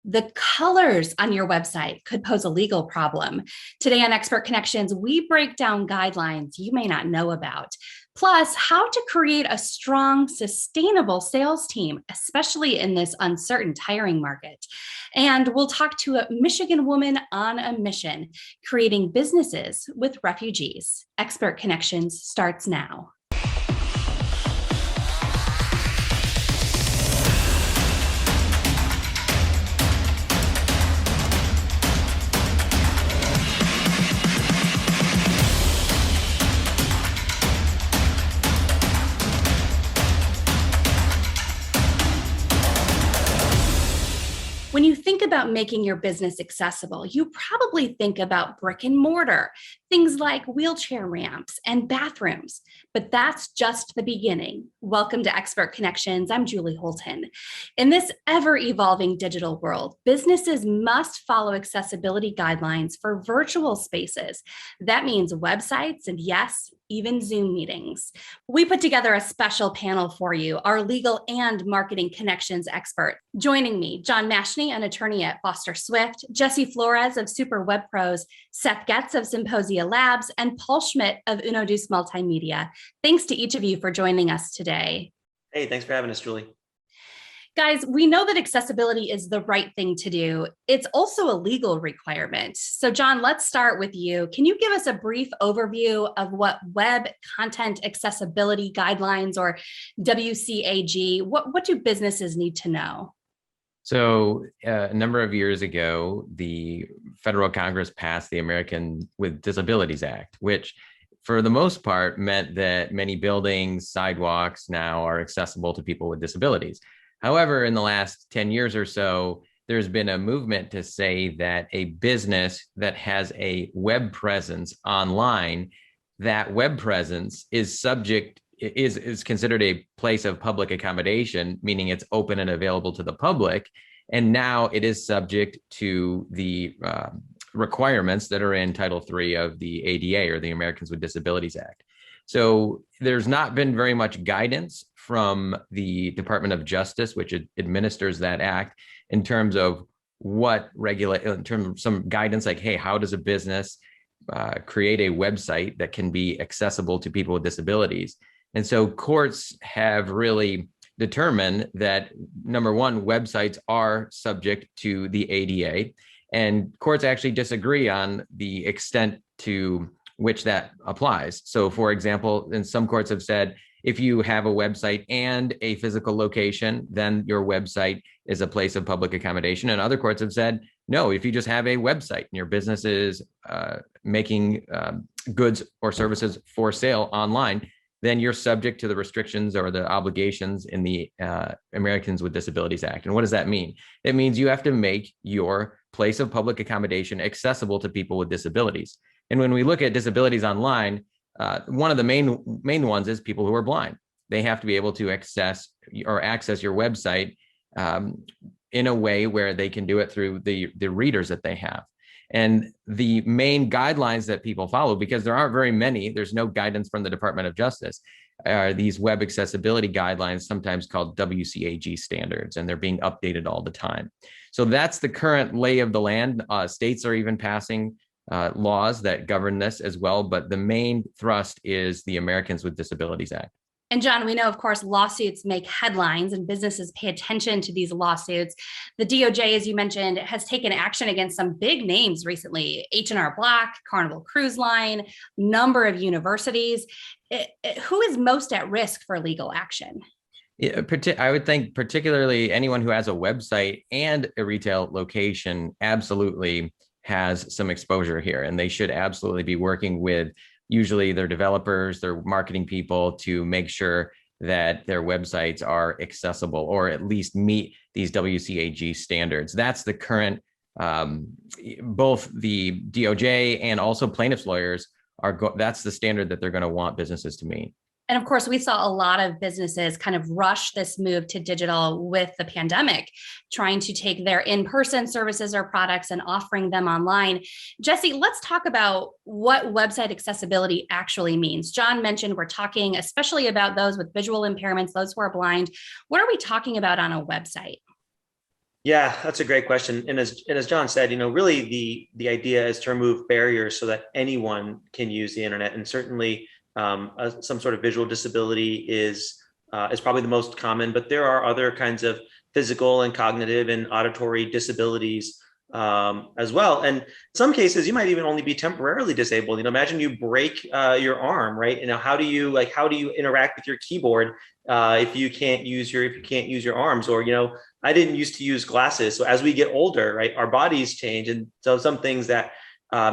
The colors on your website could pose a legal problem. Today on Expert Connections, we break down guidelines you may not know about, plus how to create a strong, sustainable sales team, especially in this uncertain hiring market. And we'll talk to a Michigan woman on a mission, creating businesses with refugees. Expert Connections starts now. When you think about making your business accessible, you probably think about brick and mortar, things like wheelchair ramps and bathrooms, but that's just the beginning. Welcome to Expert Connections. I'm Julie Holton. In this ever-evolving digital world, businesses must follow accessibility guidelines for virtual spaces. That means websites and, yes, even Zoom meetings. We put together a special panel for you, our legal and marketing connections expert. Joining me, John Mashney, an attorney at Foster Swift, Jesse Flores of Super Web Pros, Seth Getz of Symposia Labs, and Paul Schmidt of Uno Deuce Multimedia. Thanks to each of you for joining us today. Hey, thanks for having us, Julie. Guys, we know that accessibility is the right thing to do. It's also a legal requirement. So John, let's start with you. Can you give us a brief overview of what Web Content Accessibility Guidelines, or WCAG, what do businesses need to know? So a number of years ago, the federal Congress passed the American with Disabilities Act, which for the most part meant that many buildings, sidewalks now are accessible to people with disabilities. However, in the last 10 years or so, there's been a movement to say that a business that has a web presence online, that web presence is considered a place of public accommodation, meaning it's open and available to the public. And now it is subject to the requirements that are in Title III of the ADA, or the Americans with Disabilities Act. So there's not been very much guidance from the Department of Justice, which administers that act, in terms of in terms of some guidance like, hey, how does a business create a website that can be accessible to people with disabilities? And so courts have really determined that, number one, websites are subject to the ADA, and courts actually disagree on the extent to which that applies. So, for example, and some courts have said, if you have a website and a physical location, then your website is a place of public accommodation. And other courts have said, no, if you just have a website and your business is making goods or services for sale online, then you're subject to the restrictions or the obligations in the Americans with Disabilities Act. And what does that mean? It means you have to make your place of public accommodation accessible to people with disabilities. And when we look at disabilities online, one of the main ones is people who are blind. They have to be able to access your website in a way where they can do it through the readers that they have. And the main guidelines that people follow, because there aren't very many, there's no guidance from the Department of Justice, are these web accessibility guidelines, sometimes called WCAG standards, and they're being updated all the time. So that's the current lay of the land. States are even passing laws that govern this as well, but the main thrust is the Americans with Disabilities Act. And John, we know, of course, lawsuits make headlines and businesses pay attention to these lawsuits. The DOJ, as you mentioned, has taken action against some big names recently: H&R Block, Carnival Cruise Line, number of universities. Who is most at risk for legal action? Yeah, I would think particularly anyone who has a website and a retail location absolutely has some exposure here, and they should absolutely be working with usually their developers, their marketing people, to make sure that their websites are accessible or at least meet these WCAG standards. That's the current, both the DOJ and also plaintiffs' lawyers that's the standard that they're going to want businesses to meet. And of course, we saw a lot of businesses kind of rush this move to digital with the pandemic, trying to take their in-person services or products and offering them online. Jesse, let's talk about what website accessibility actually means. John mentioned we're talking especially about those with visual impairments, those who are blind. What are we talking about on a website? Yeah, that's a great question. And as John said, really the idea is to remove barriers so that anyone can use the internet. And certainly, some sort of visual disability is probably the most common, but there are other kinds of physical and cognitive and auditory disabilities as well. And in some cases, you might even only be temporarily disabled. Imagine you break your arm, right? How do you interact with your keyboard if you can't use your arms? Or I didn't used to use glasses. So as we get older, right, our bodies change, and so some things that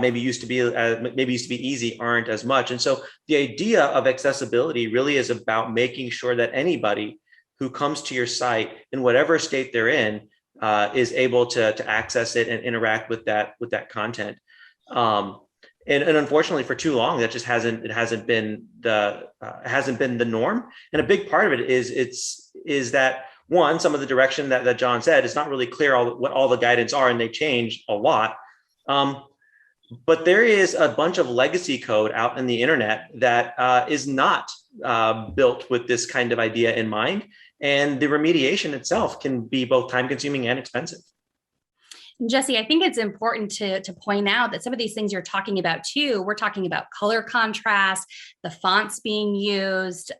maybe used to be easy aren't as much. And so the idea of accessibility really is about making sure that anybody who comes to your site in whatever state they're in is able to access it and interact with that content. And unfortunately, for too long, that just hasn't been the norm. And a big part of it is that, one, some of the direction that John said, it's not really clear what all the guidance are, and they change a lot. But there is a bunch of legacy code out in the internet that is not built with this kind of idea in mind. And the remediation itself can be both time consuming and expensive. Jesse, I think it's important to point out that some of these things you're talking about too, we're talking about color contrast, the fonts being used,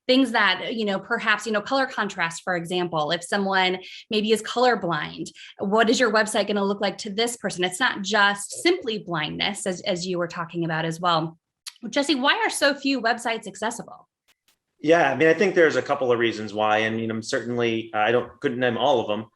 things that, perhaps, color contrast, for example, if someone maybe is colorblind, what is your website going to look like to this person? It's not just simply blindness, as you were talking about as well. Jesse, why are so few websites accessible? Yeah, I mean, I think there's a couple of reasons why, and certainly couldn't name all of them.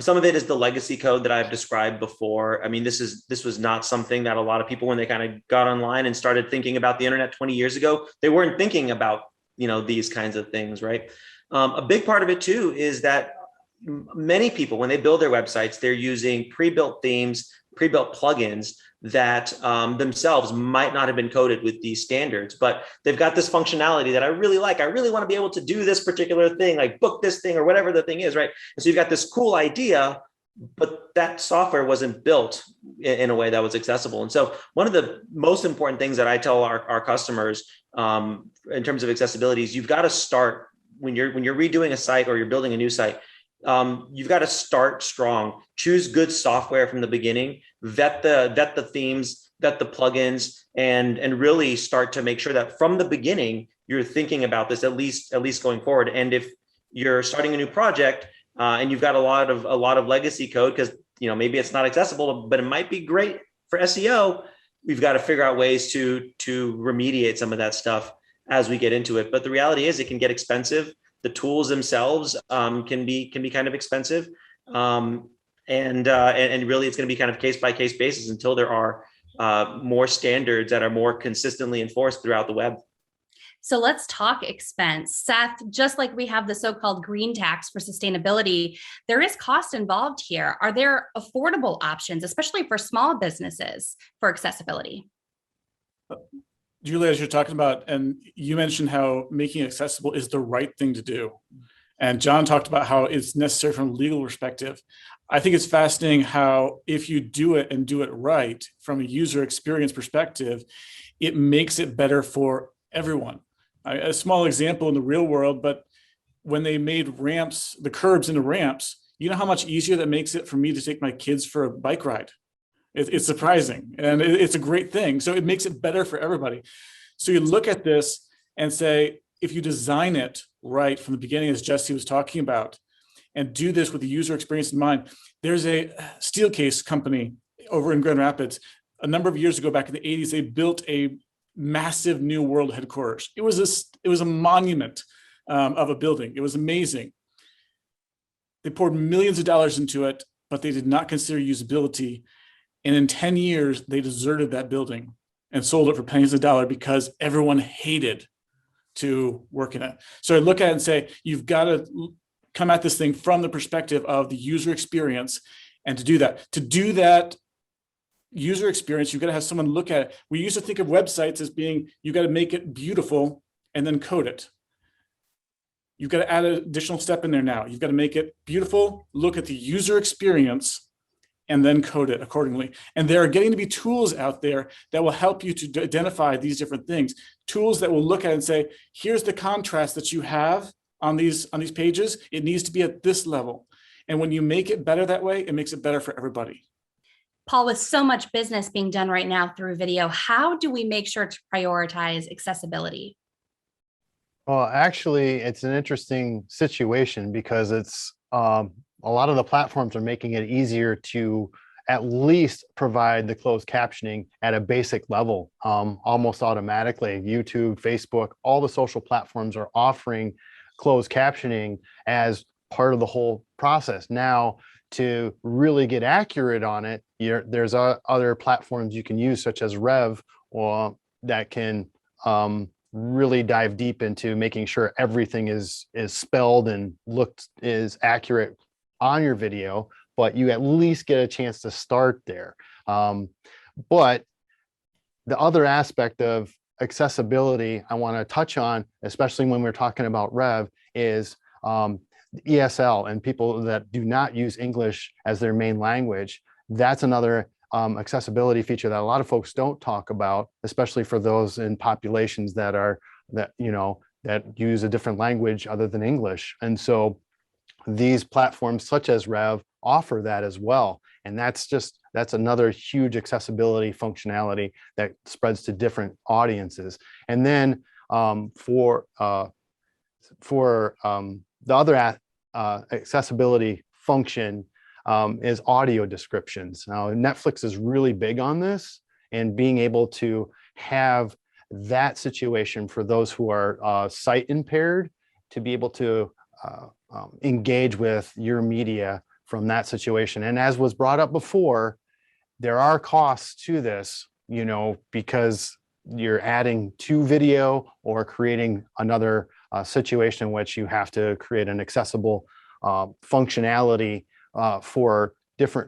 Some of it is the legacy code that I've described before. I mean, this was not something that a lot of people, when they kind of got online and started thinking about the internet 20 years ago, they weren't thinking about, these kinds of things, right? A big part of it too is that many people, when they build their websites, they're using pre-built themes, pre-built plugins that themselves might not have been coded with these standards, but they've got this functionality that I really like. I really want to be able to do this particular thing, like book this thing or whatever the thing is, right? And so you've got this cool idea, but that software wasn't built in a way that was accessible. And so one of the most important things that I tell our customers in terms of accessibility is you've got to start when you're redoing a site or you're building a new site. You've got to start strong, choose good software from the beginning, vet the themes, vet the plugins, and really start to make sure that from the beginning, you're thinking about this at least going forward. And if you're starting a new project and you've got a lot of legacy code, because maybe it's not accessible, but it might be great for SEO, we've got to figure out ways to remediate some of that stuff as we get into it. But the reality is it can get expensive. The tools themselves can be kind of expensive, and really it's going to be kind of case by case basis until there are more standards that are more consistently enforced throughout the web. So let's talk expense. Seth, just like we have the so-called green tax for sustainability, there is cost involved here. Are there affordable options, especially for small businesses, for accessibility? Julia, as you're talking about, and you mentioned how making it accessible is the right thing to do. And John talked about how it's necessary from a legal perspective. I think it's fascinating how if you do it and do it right from a user experience perspective, it makes it better for everyone. A small example in the real world, but when they made ramps, the curbs into ramps, you know how much easier that makes it for me to take my kids for a bike ride. It's surprising, and it's a great thing. So it makes it better for everybody. So you look at this and say, if you design it right from the beginning, as Jesse was talking about, and do this with the user experience in mind. There's a steel case company over in Grand Rapids. A number of years ago, back in the 80s, they built a massive new world headquarters. It was a monument of a building. It was amazing. They poured millions of dollars into it, but they did not consider usability. And in 10 years, they deserted that building and sold it for pennies of a dollar because everyone hated to work in it. So I look at it and say, you've got to come at this thing from the perspective of the user experience. And to do that user experience, you've got to have someone look at it. We used to think of websites as being, you've got to make it beautiful and then code it. You've got to add an additional step in there now. You've got to make it beautiful, look at the user experience, and then code it accordingly. And there are getting to be tools out there that will help you to identify these different things. Tools that will look at it and say, here's the contrast that you have on these pages. It needs to be at this level. And when you make it better that way, it makes it better for everybody. Paul, with so much business being done right now through video, how do we make sure to prioritize accessibility? Well, actually, it's an interesting situation because it's a lot of the platforms are making it easier to at least provide the closed captioning at a basic level, almost automatically. YouTube, Facebook, all the social platforms are offering closed captioning as part of the whole process. Now, to really get accurate on it, there's other platforms you can use, such as Rev, that can really dive deep into making sure everything is spelled and is accurate on your video, but you at least get a chance to start there. But the other aspect of accessibility I want to touch on, especially when we're talking about Rev, is ESL and people that do not use English as their main language. That's another accessibility feature that a lot of folks don't talk about, especially for those in populations that use a different language other than English. And so these platforms such as Rev offer that as well. And that's another huge accessibility functionality that spreads to different audiences. And then for the other accessibility function is audio descriptions. Now, Netflix is really big on this, and being able to have that situation for those who are sight impaired to be able to engage with your media from that situation. And as was brought up before, there are costs to this, because you're adding to video or creating another situation in which you have to create an accessible functionality for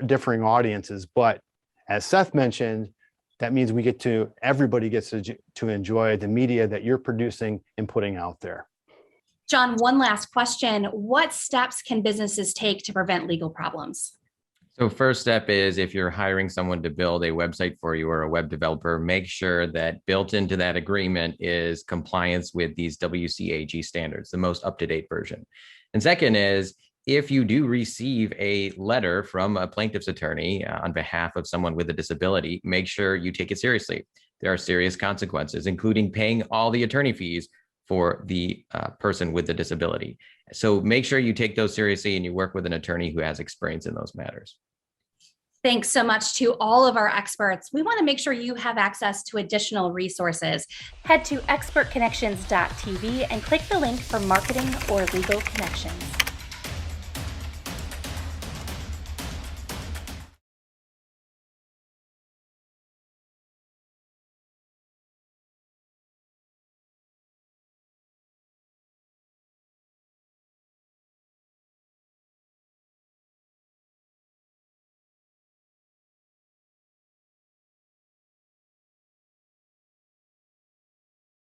differing audiences. But as Seth mentioned, that means everybody gets to enjoy the media that you're producing and putting out there. John, one last question. What steps can businesses take to prevent legal problems? So first step is, if you're hiring someone to build a website for you or a web developer, make sure that built into that agreement is compliance with these WCAG standards, the most up-to-date version. And second is, if you do receive a letter from a plaintiff's attorney on behalf of someone with a disability, make sure you take it seriously. There are serious consequences, including paying all the attorney fees for the person with the disability. So make sure you take those seriously and you work with an attorney who has experience in those matters. Thanks so much to all of our experts. We want to make sure you have access to additional resources. Head to expertconnections.tv and click the link for marketing or legal connections.